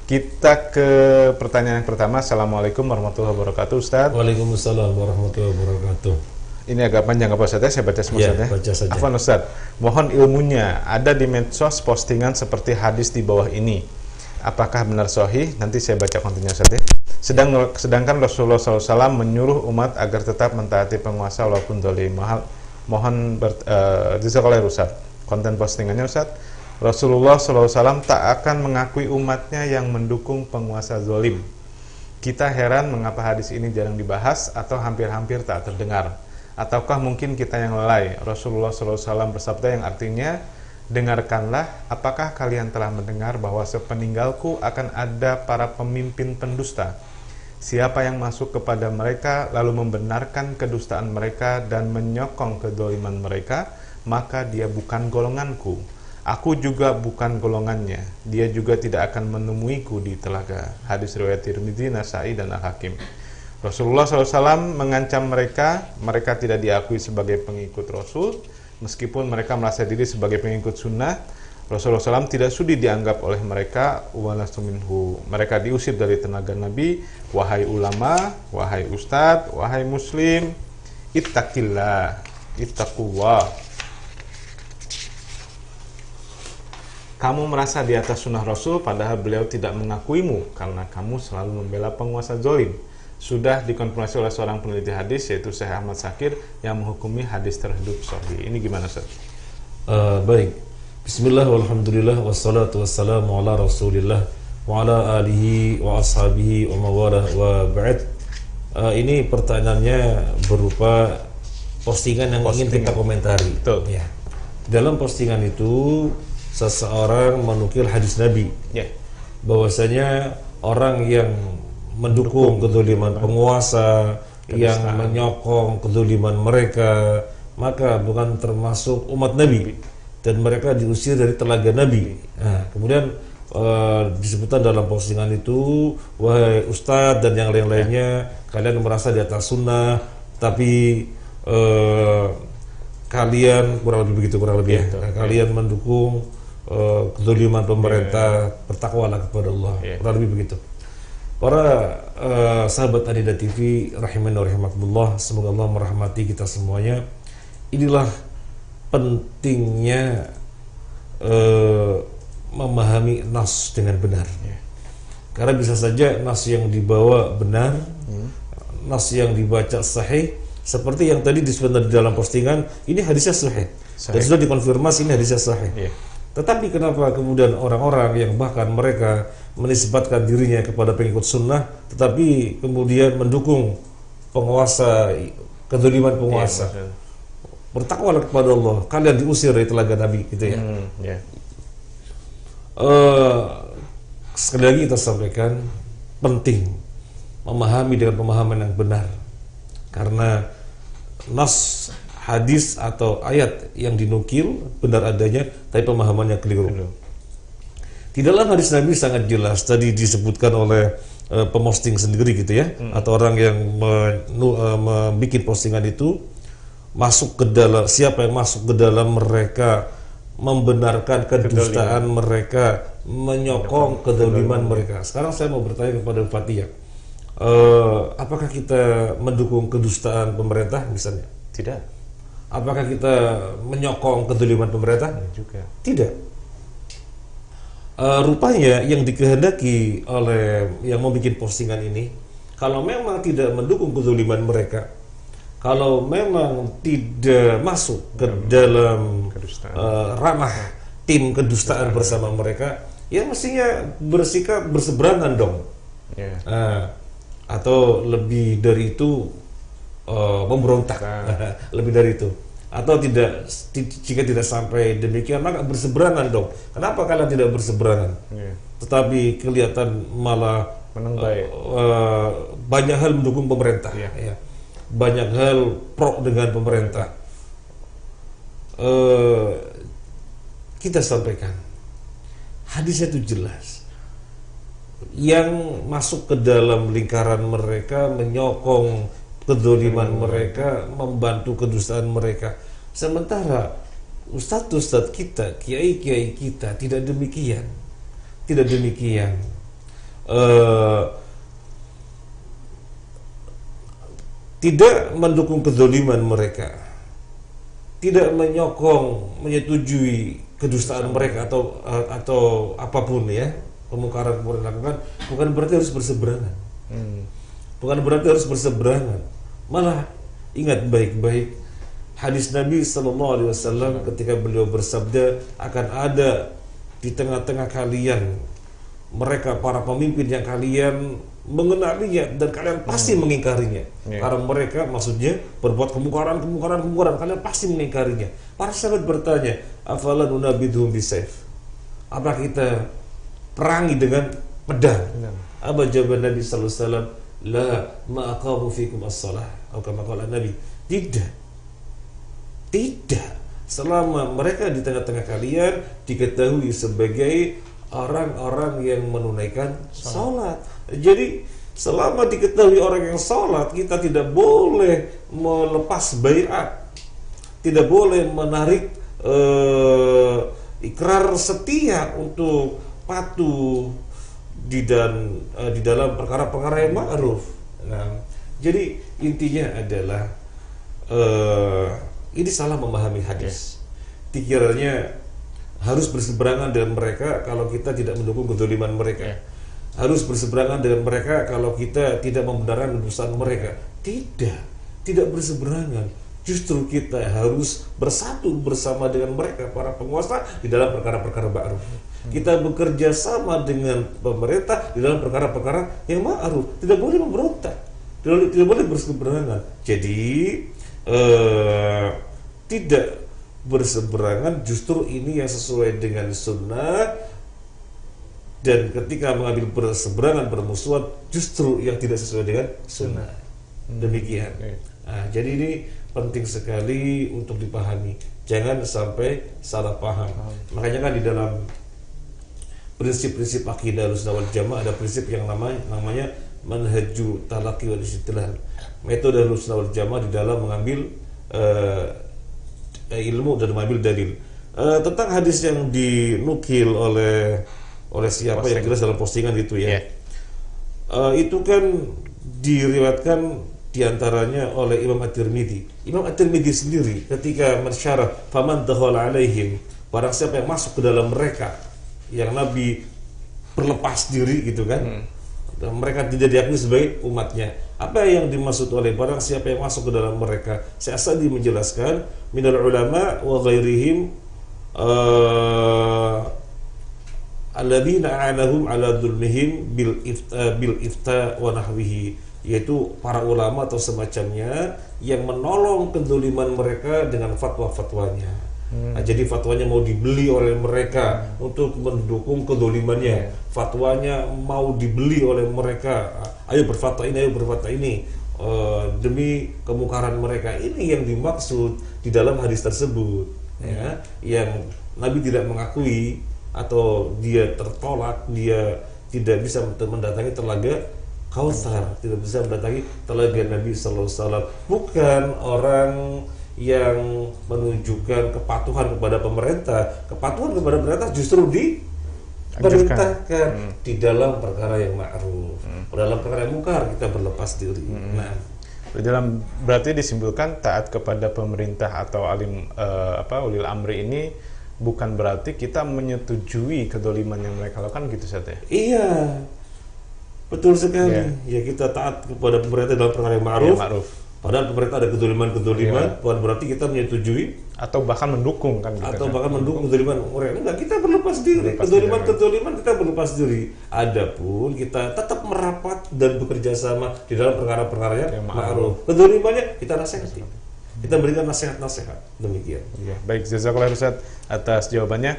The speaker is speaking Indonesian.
Kita ke pertanyaan yang pertama. Assalamualaikum warahmatullahi wabarakatuh, Ustaz. Waalaikumsalam warahmatullahi wabarakatuh. Ini agak panjang apa Ustaz? Saya baca semua Ya, Ustaz. baca saja. Afwan Ustaz, mohon ilmunya. Ada di medsos postingan seperti hadis di bawah ini. Apakah benar sahih? Nanti saya baca kontennya Ustaz ya. Sedangkan Rasulullah SAW menyuruh umat agar tetap mentaati penguasa walaupun zalim. Mohon jazakallahu Ustaz. Konten postingannya Ustaz, Rasulullah SAW tak akan mengakui umatnya yang mendukung penguasa zalim. Kita heran mengapa hadis ini jarang dibahas atau hampir-hampir tak terdengar. Ataukah mungkin kita yang lalai? Rasulullah SAW bersabda yang artinya, dengarkanlah, apakah kalian telah mendengar bahwa sepeninggalku akan ada para pemimpin pendusta? Siapa yang masuk kepada mereka lalu membenarkan kedustaan mereka dan menyokong kedoliman mereka, maka dia bukan golonganku. Aku juga bukan golongannya. Dia juga tidak akan menemuiku di telaga. Hadis riwayat Tirmidzi, Nasai, dan Al-Hakim. Rasulullah SAW mengancam mereka tidak diakui sebagai pengikut Rasul, meskipun mereka merasa diri sebagai pengikut sunnah. Rasulullah SAW tidak sudi dianggap oleh mereka walastu minhu. Mereka diusir dari tenaga Nabi. Wahai ulama, wahai ustadz, wahai muslim, ittaqillah, ittaqullah. Kamu merasa di atas sunnah Rasul padahal beliau tidak mengakuimu karena kamu selalu membela penguasa zalim. Sudah dikonfirmasi oleh seorang peneliti hadis yaitu Syekh Ahmad Syakir yang menghukumi hadis tersebut sahih. Ini gimana Ustaz? Baik. Bismillah walhamdulillah wassalatu wassalamu ala Rasulillah wa ala alihi wa ashabihi wa mawalah wa ba'd. Ini pertanyaannya berupa postingan yang ingin kita komentari. Betul. Ya. Dalam postingan itu seseorang menukil hadis Nabi, bahwasanya orang yang mendukung kedzaliman penguasa, yang menyokong kedzaliman mereka, maka bukan termasuk umat Nabi dan mereka diusir dari telaga Nabi. Nah, kemudian disebutkan dalam postingan itu, wahai ustadz dan yang lain-lainnya, kalian merasa di atas sunnah, tapi kalian kurang lebih begitu, kalian mendukung kedzaliman pemerintah, bertakwalah kepada Allah, kurang lebih begitu. Para sahabat Adida TV rahimani wa rahimakumullah, semoga Allah merahmati kita semuanya. Inilah pentingnya memahami nas dengan benar. Karena bisa saja nas yang dibawa benar, nas yang dibaca sahih, seperti yang tadi disebutkan di dalam postingan, ini hadisnya sahih. Dan sudah dikonfirmasi ini hadisnya sahih. Tetapi kenapa kemudian orang-orang yang bahkan mereka menisbatkan dirinya kepada pengikut sunnah, tetapi kemudian mendukung penguasa, kedzaliman penguasa? Bertakwalah kepada Allah, kalian diusir dari telaga Nabi, gitu ya. Sekali lagi kita sampaikan, penting memahami dengan pemahaman yang benar, karena nas hadis atau ayat yang dinukil benar adanya, tapi pemahamannya keliru. Di dalam hadis Nabi sangat jelas, tadi disebutkan oleh pemosting sendiri gitu ya, atau orang yang membuat postingan itu, masuk ke dalam, siapa yang masuk ke dalam mereka, membenarkan kedustaan mereka, menyokong kedzaliman mereka. Sekarang saya mau bertanya kepada Fatihah, apakah kita mendukung kedustaan pemerintah misalnya? Tidak. Apakah kita menyokong kedzaliman pemerintah? Juga. Tidak. Rupanya yang dikehendaki oleh yang membuat postingan ini, kalau memang tidak mendukung kedzaliman mereka, kalau memang tidak masuk ke dalam ranah tim kedustaan bersama mereka, ya mestinya bersikap berseberangan dong. Atau lebih dari itu, memberontak. Lebih dari itu, atau tidak, jika tidak sampai demikian maka berseberangan dong. Kenapa kalian tidak berseberangan? Tetapi kelihatan malah banyak hal mendukung pemerintah, banyak hal pro dengan pemerintah. Kita sampaikan hadisnya itu jelas, yang masuk ke dalam lingkaran mereka, menyokong kedzaliman mereka, membantu kedustaan mereka. Sementara ustadz kita, kiai-kiai kita tidak demikian. Tidak demikian. tidak mendukung kezaliman mereka, tidak menyokong, menyetujui kedustaan mereka atau apapun ya, kemungkaran yang lakukan, bukan berarti harus berseberangan. Bukan berarti harus berseberangan. Malah ingat baik-baik hadis Nabi Sallallahu Alaihi Wasallam ketika beliau bersabda, akan ada di tengah-tengah kalian mereka para pemimpin yang kalian mengenalinya dan kalian pasti mengingkarinya. Karena mereka maksudnya berbuat kemungkaran, kalian pasti mengingkarinya. Para sahabat bertanya, afala nunabidhum bisayf? Apa kita perangi dengan pedang? Apa jawaban Nabi sallallahu alaihi wasallam? La ma aqamu fikum as-salah. Atau kama qala Nabi, tidak. Selama mereka di tengah-tengah kalian diketahui sebagai orang-orang yang menunaikan salat. Jadi selama diketahui orang yang salat, kita tidak boleh melepas baiat, tidak boleh menarik ikrar setia untuk patuh di dalam perkara-perkara yang ma'ruf. Nah, jadi intinya adalah ini salah memahami hadis. Dikiranya harus berseberangan dengan mereka kalau kita tidak mendukung kezaliman mereka. Harus berseberangan dengan mereka kalau kita tidak membenarkan kedustaan mereka. Tidak berseberangan. Justru kita harus bersatu bersama dengan mereka, para penguasa, di dalam perkara-perkara ma'ruf. Kita bekerja sama dengan pemerintah di dalam perkara-perkara yang ma'ruf. Tidak boleh memberontak, tidak boleh berseberangan. Jadi tidak berseberangan, justru ini yang sesuai dengan sunnah. Dan ketika mengambil berseberangan, bermusuhan, justru yang tidak sesuai dengan sunnah. Demikian. Nah, jadi ini penting sekali untuk dipahami. Jangan sampai salah paham. Makanya kan di dalam prinsip-prinsip akidah Ahlussunnah wal Jamaah ada prinsip yang namanya manhaju talaqi wal istidlal. Metode Ahlussunnah wal Jamaah di dalam mengambil ilmu dan mengambil dalil. Tentang hadis yang dinukil oleh siapa yang jelas dalam postingan itu ya. Itu kan diriwayatkan diantaranya oleh Imam At-Tirmidzi. Imam At-Tirmidzi sendiri ketika mensyarah faman dakhala alaihim, barang siapa yang masuk ke dalam mereka, yang Nabi berlepas diri gitu kan, dan mereka tidak diakui sebagai umatnya. Apa yang dimaksud oleh barang siapa yang masuk ke dalam mereka? Syaikhsadi menjelaskan minal ulama wa ghairihim alladzina a'anahum ala dzulmihim bil ifta wa nahwihi, yaitu para ulama atau semacamnya yang menolong kedzaliman mereka dengan fatwa-fatwanya. Nah, jadi fatwanya mau dibeli oleh mereka untuk mendukung kedzalimannya. Fatwanya mau dibeli oleh mereka. Ayo berfatwa ini, demi kemungkaran mereka. Ini yang dimaksud di dalam hadis tersebut. Ya, yang Nabi tidak mengakui atau dia tertolak, dia tidak bisa mendatangi telaga Kautsar, tidak bisa mendatangi telaga Nabi sallallahu alaihi wasallam. Bukan orang yang menunjukkan kepatuhan kepada pemerintah. Kepatuhan kepada pemerintah justru diperintahkan di dalam perkara yang ma'ruf. Dalam perkara yang mungkar kita berlepas diri. Nah, berarti disimpulkan taat kepada pemerintah atau ulil amri ini bukan berarti kita menyetujui kedoliman yang mereka lakukan gitu saja. Iya, betul sekali. Ya, kita taat kepada pemerintah dalam perkara yang ma'ruf. Padahal pemerintah ada kedoliman, bukan berarti kita menyetujui atau bahkan mendukung kan? Atau bahkan mendukung kedoliman mereka. Enggak, kita berlepas diri. Kedoliman kita berlepas diri. Adapun kita tetap merapat dan bekerja sama di dalam perkara-perkara yang ma'ruf. Kedolimannya kita nasihati. Kita berikan nasihat-nasihat. Demikian. Baik, jazakallahu Ustaz atas jawabannya.